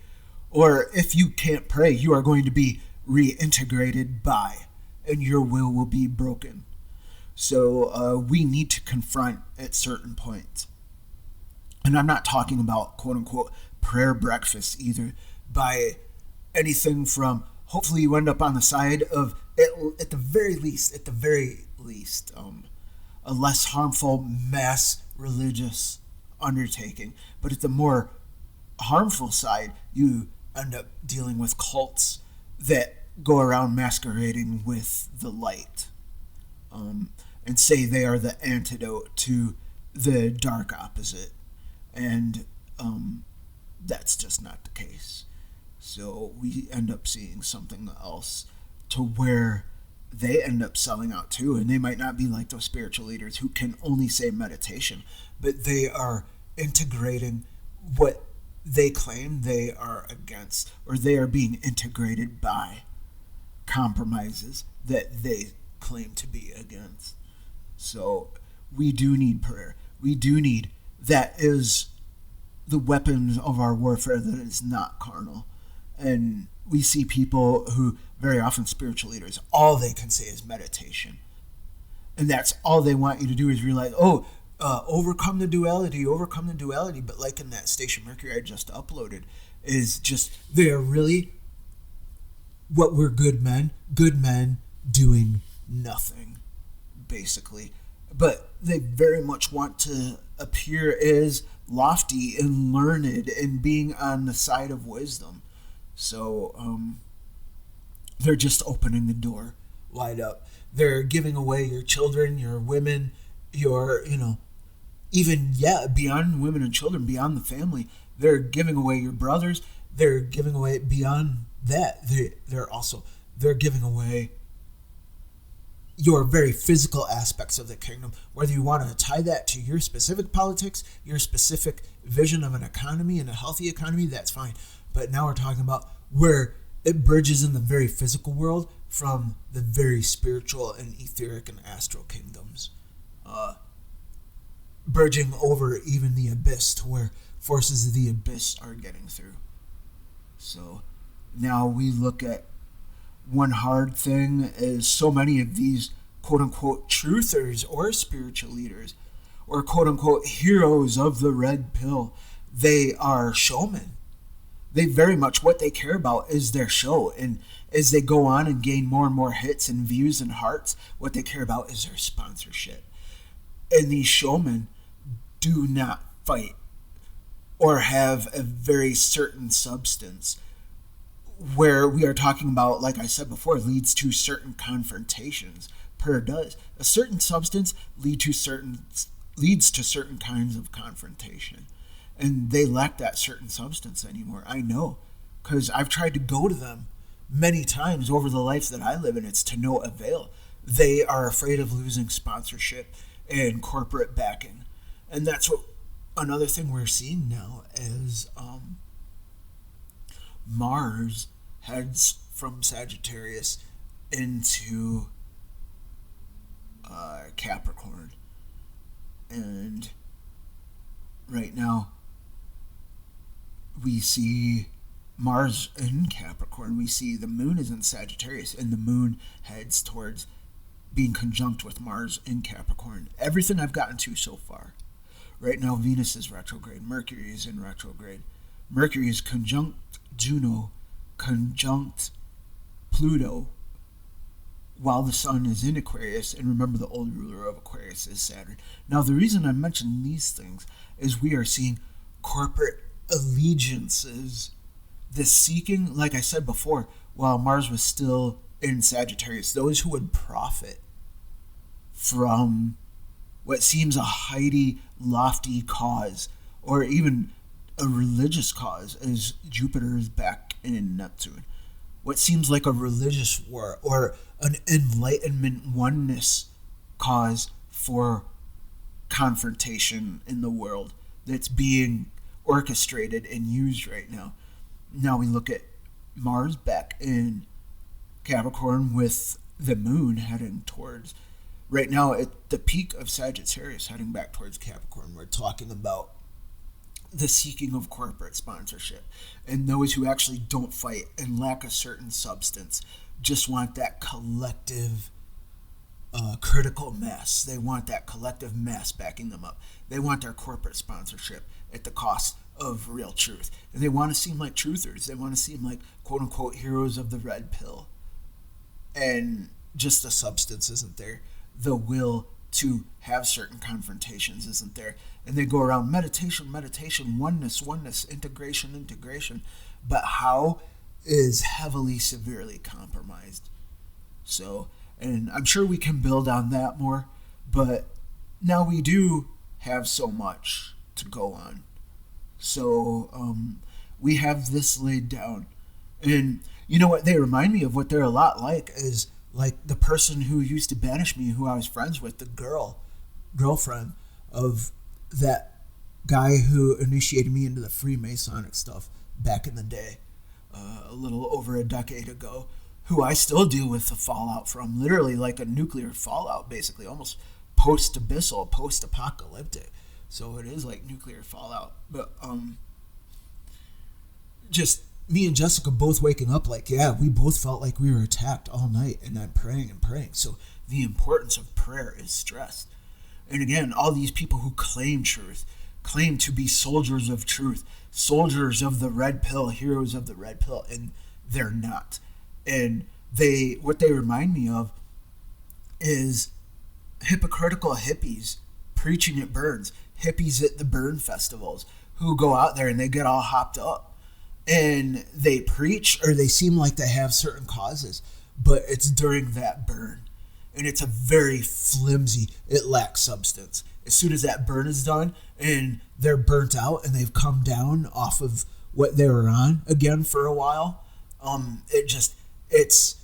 Or if you can't pray, you are going to be reintegrated by, and your will be broken. So we need to confront at certain points. And I'm not talking about quote-unquote prayer breakfast either, by anything from hopefully you end up on the side of, at the very least, a less harmful mass religious undertaking. But at the more harmful side, you end up dealing with cults that go around masquerading with the light, and say they are the antidote to the dark opposite. And that's just not the case. So we end up seeing something else to where they end up selling out too. And they might not be like those spiritual leaders who can only say meditation, but they are integrating what they claim they are against, or they are being integrated by compromises that they claim to be against. So we do need prayer. We do need, that is the weapons of our warfare that is not carnal. And we see people who, very often spiritual leaders, all they can say is meditation. And that's all they want you to do is realize, overcome the duality. But like in that Station Mercury I just uploaded, is just they're really what were good men doing nothing, basically. But they very much want to appear as lofty and learned and being on the side of wisdom. So they're just opening the door wide up. They're giving away your children, your women, your, even, beyond women and children, beyond the family. They're giving away your brothers. They're giving away beyond that. They're giving away your very physical aspects of the kingdom. Whether you want to tie that to your specific politics, your specific vision of an economy and a healthy economy, that's fine. But now we're talking about where it bridges in the very physical world from the very spiritual and etheric and astral kingdoms. Bridging over even the abyss to where forces of the abyss are getting through. So now we look at one hard thing is so many of these quote-unquote truthers or spiritual leaders or quote-unquote heroes of the red pill, they are showmen. They very much, what they care about is their show. And as they go on and gain more and more hits and views and hearts, what they care about is their sponsorship. And these showmen do not fight or have a very certain substance where we are talking about, like I said before, leads to certain confrontations. Per does. A certain substance leads to certain kinds of confrontation. And they lack that certain substance anymore. I know, because I've tried to go to them many times over the life that I live in. It's to no avail. They are afraid of losing sponsorship and corporate backing. And that's what another thing we're seeing now is Mars heads from Sagittarius into Capricorn. And right now we see Mars in Capricorn. We see the moon is in Sagittarius, and the moon heads towards being conjunct with Mars in Capricorn. Everything I've gotten to so far. Right now, Venus is retrograde. Mercury is in retrograde. Mercury is conjunct Juno, conjunct Pluto, while the sun is in Aquarius. And remember, the old ruler of Aquarius is Saturn. Now, the reason I'm mentioning these things is we are seeing corporate allegiances, the seeking, like I said before, while Mars was still in Sagittarius, those who would profit from what seems a highly lofty cause, or even a religious cause, as Jupiter is back in Neptune. What seems like a religious war or an enlightenment oneness cause for confrontation in the world that's being orchestrated and used right now. Now we look at Mars back in Capricorn with the moon heading towards, right now at the peak of Sagittarius, heading back towards Capricorn. We're talking about the seeking of corporate sponsorship, and those who actually don't fight and lack a certain substance just want that collective critical mass. They want that collective mass backing them up. They want their corporate sponsorship at the cost of real truth. And they want to seem like truthers. They want to seem like quote-unquote heroes of the red pill. And just the substance isn't there. The will to have certain confrontations isn't there. And they go around meditation, oneness, integration. But how is heavily, severely compromised. So, and I'm sure we can build on that more, but now we do have so much to go on. So, we have this laid down. And you know what? They remind me of what they're a lot like is like the person who used to banish me, who I was friends with, the girlfriend of that guy who initiated me into the Freemasonic stuff back in the day, a little over a decade ago, who I still deal with the fallout from, literally like a nuclear fallout, basically, almost post-abyssal, post-apocalyptic. So it is like nuclear fallout. But just me and Jessica both waking up like, yeah, we both felt like we were attacked all night, and I'm praying. So the importance of prayer is stressed. And again, all these people who claim truth, claim to be soldiers of truth, soldiers of the red pill, heroes of the red pill, and they're not. And what they remind me of is hypocritical hippies preaching at burns, hippies at the burn festivals who go out there and they get all hopped up and they preach, or they seem like they have certain causes, but it's during that burn. And it's a very flimsy, it lacks substance. As soon as that burn is done and they're burnt out and they've come down off of what they were on again for a while, it's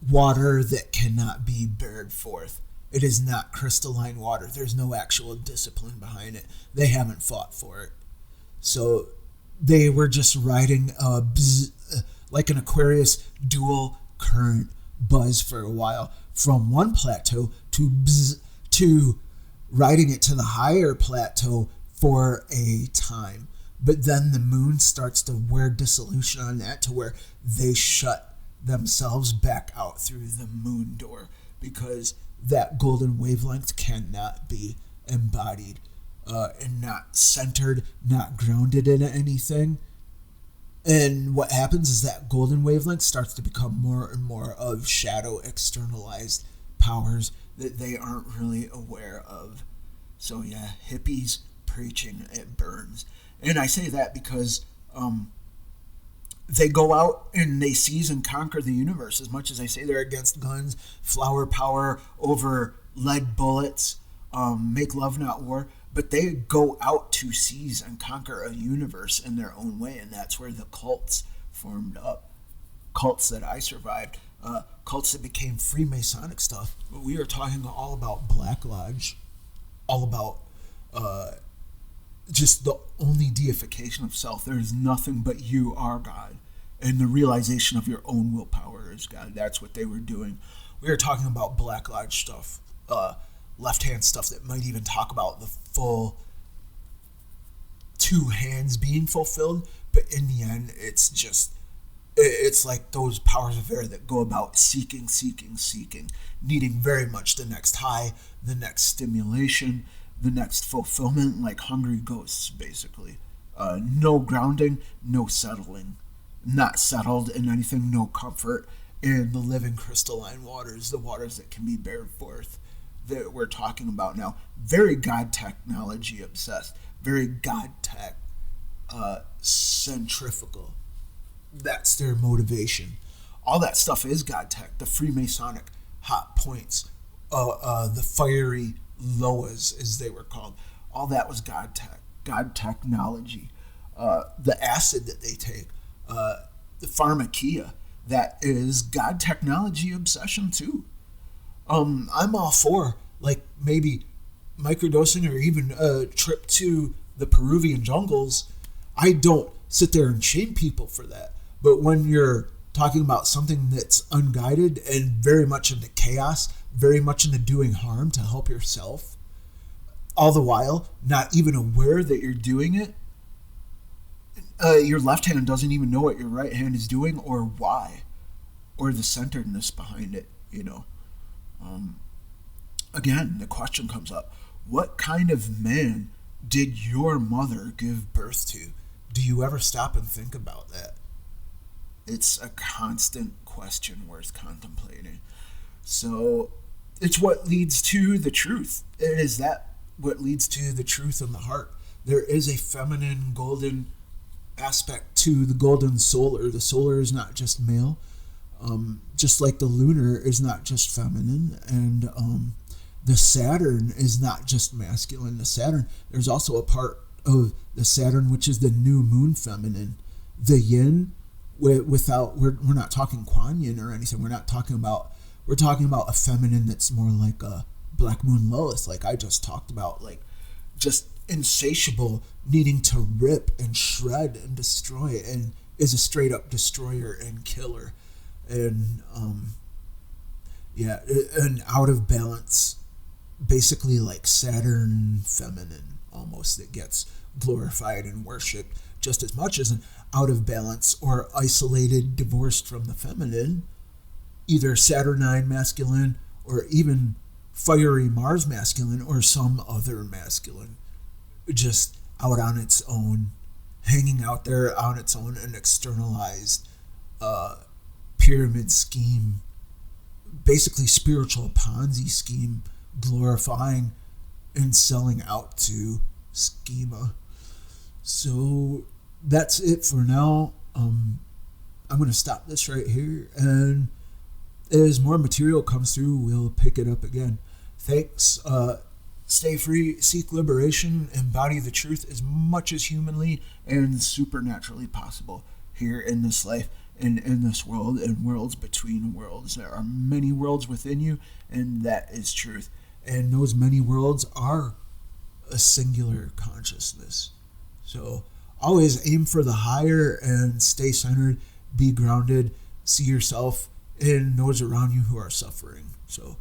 water that cannot be bared forth. It is not crystalline water. There's no actual discipline behind it. They haven't fought for it. So they were just riding like an Aquarius dual current buzz for a while, from one plateau to riding it to the higher plateau for a time. But then the moon starts to wear dissolution on that to where they shut themselves back out through the moon door, because that golden wavelength cannot be embodied and not centered, not grounded in anything. And what happens is that golden wavelength starts to become more and more of shadow externalized powers that they aren't really aware of. So yeah, hippies preaching at burns. And I say that because they go out and they seize and conquer the universe. As much as I say they're against guns, flower power over lead bullets, make love not war, but they go out to seize and conquer a universe in their own way, and that's where the cults formed up. Cults that I survived, cults that became Freemasonic stuff. But we are talking all about Black Lodge, all about just the only deification of self. There is nothing but you are God, and the realization of your own willpower is God. That's what they were doing. We are talking about Black Lodge stuff, left-hand stuff that might even talk about the full two hands being fulfilled, but in the end, it's like those powers of air that go about seeking, needing very much the next high, the next stimulation, the next fulfillment, like hungry ghosts, basically. No grounding, no settling. Not settled in anything, no comfort in the living crystalline waters, the waters that can be bared forth, that we're talking about now. Very God technology obsessed, very God tech centrifugal. That's their motivation. All that stuff is God tech. The Freemasonic hot points, the fiery Loas, as they were called, all that was God tech, God technology. The acid that they take, the pharmakia, that is God technology obsession too. I'm all for, like, maybe microdosing or even a trip to the Peruvian jungles. I don't sit there and shame people for that. But when you're talking about something that's unguided and very much into chaos, very much into doing harm to help yourself, all the while not even aware that you're doing it, your left hand doesn't even know what your right hand is doing or why, or the centeredness behind it, Again, the question comes up, what kind of man did your mother give birth to? Do you ever stop and think about that? It's a constant question worth contemplating. So it's what leads to the truth. It is that what leads to the truth in the heart. There is a feminine golden aspect to the golden solar. The solar is not just male, just like the lunar is not just feminine, and the Saturn is not just masculine. The Saturn, there's also a part of the Saturn which is the new moon feminine. The yin, we're not talking Kuan Yin or anything. We're talking about a feminine that's more like a Black Moon Lilith, like I just talked about, like just insatiable, needing to rip and shred and destroy, and is a straight up destroyer and killer, and an out of balance, basically like Saturn feminine almost, that gets glorified and worshipped just as much as an out of balance or isolated, divorced from the feminine, either Saturnine masculine or even fiery Mars masculine or some other masculine, just out on its own, hanging out there on its own, an externalized pyramid scheme, basically spiritual Ponzi scheme, glorifying and selling out to schema. So that's it for now. I'm going to stop this right here, and as more material comes through, we'll pick it up again. Thanks. Stay free, seek liberation, embody the truth as much as humanly and supernaturally possible here in this life and in this world and worlds between worlds. There are many worlds within you, and that is truth. And those many worlds are a singular consciousness. So always aim for the higher and stay centered, be grounded, see yourself and those around you who are suffering. So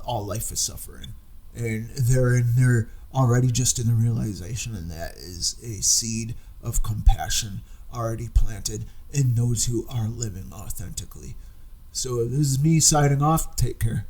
all life is suffering. And they're already just in the realization, and that is a seed of compassion already planted in those who are living authentically. So this is me signing off. Take care.